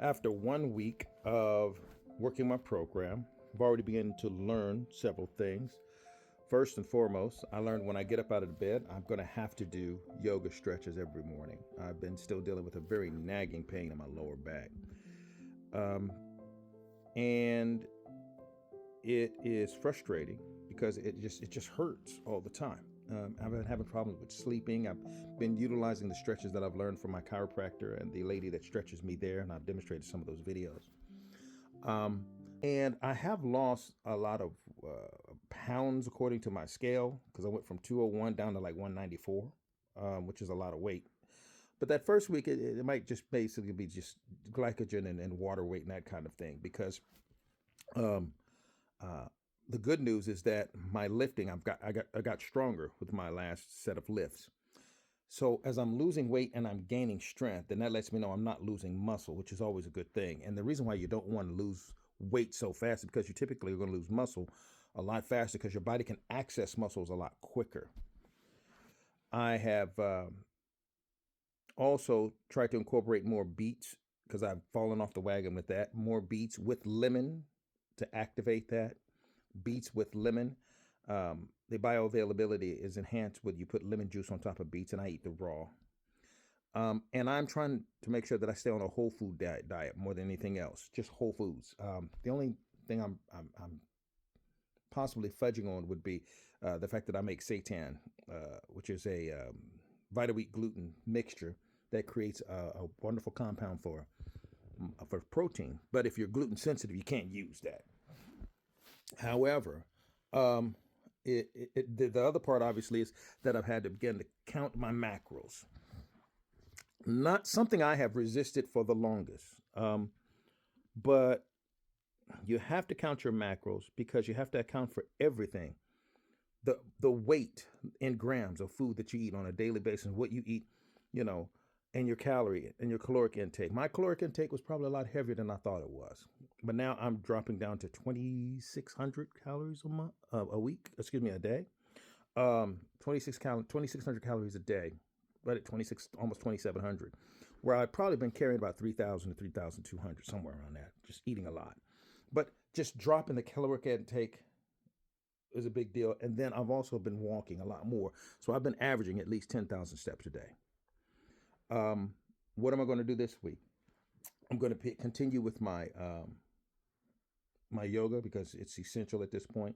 After 1 week of working my program, I've already begun to learn several things. First and foremost, I learned when I get up out of the bed, I'm going to have to do yoga stretches every morning. I've been still dealing with a very nagging pain in my lower back. And it is frustrating because it just hurts all the time. I've been having problems with sleeping. I've been utilizing the stretches that I've learned from my chiropractor and the lady that stretches me there, and I've demonstrated some of those videos. And I have lost a lot of pounds according to my scale, because I went from 201 down to like 194, which is a lot of weight. But that first week, it might just basically be just glycogen and water weight and that kind of thing, because the good news is that my lifting, I got stronger with my last set of lifts. So as I'm losing weight and I'm gaining strength, then that lets me know I'm not losing muscle, which is always a good thing. And the reason why you don't want to lose weight so fast is because you typically are going to lose muscle a lot faster, because your body can access muscles a lot quicker. I have also tried to incorporate more beets, because I've fallen off the wagon with that. More beets with lemon to activate that. Beets with lemon. The bioavailability is enhanced when you put lemon juice on top of beets, and I eat the raw. And I'm trying to make sure that I stay on a whole food diet more than anything else, just whole foods. The only thing I'm possibly fudging on would be the fact that I make seitan, which is a Vita-wheat gluten mixture that creates a wonderful compound for protein. But if you're gluten sensitive, you can't use that. However, the other part obviously is that I've had to begin to count my macros. Not something I have resisted for the longest, but you have to count your macros, because you have to account for everything. The weight in grams of food that you eat on a daily basis, what you eat, and your calorie and your caloric intake. My caloric intake was probably a lot heavier than I thought it was, but now I'm dropping down to 2,600 calories a day. 2,600 calories a day, right at 26, almost 2,700, where I've probably been carrying about 3,000 to 3,200, somewhere around that, just eating a lot. But just dropping the caloric intake is a big deal. And then I've also been walking a lot more. So I've been averaging at least 10,000 steps a day. What am I going to do this week? I'm going to continue with my my yoga, because it's essential at this point.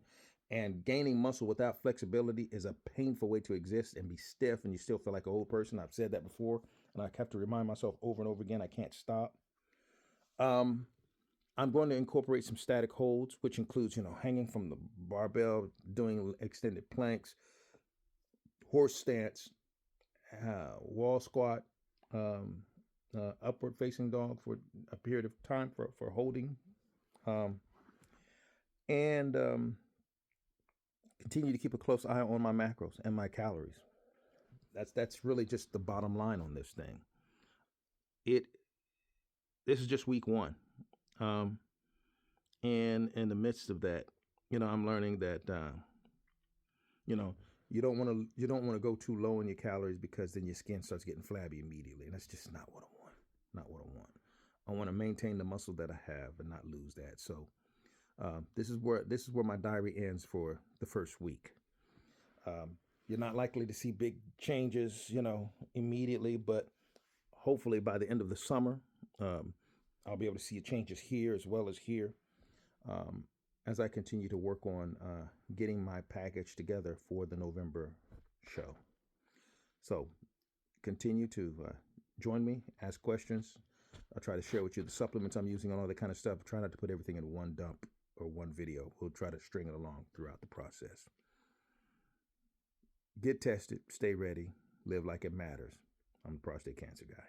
And gaining muscle without flexibility is a painful way to exist and be stiff, and you still feel like an old person. I've said that before, and I have to remind myself over and over again, I can't stop. I'm going to incorporate some static holds, which includes, hanging from the barbell, doing extended planks, horse stance, wall squat, upward facing dog for a period of time for holding, and continue to keep a close eye on my macros and my calories. That's really just the bottom line on this thing. This is just week one. And in the midst of that, I'm learning that, you don't want to go too low in your calories, because then your skin starts getting flabby immediately. And that's just not what I want. Not what I want. I want to maintain the muscle that I have and not lose that. So, this is where my diary ends for the first week. You're not likely to see big changes, immediately, but hopefully by the end of the summer, I'll be able to see changes here as well as here, as I continue to work on getting my package together for the November show. So continue to join me, ask questions. I'll try to share with you the supplements I'm using and all that kind of stuff. Try not to put everything in one dump or one video. We'll try to string it along throughout the process. Get tested, stay ready, live like it matters. I'm the prostate cancer guy.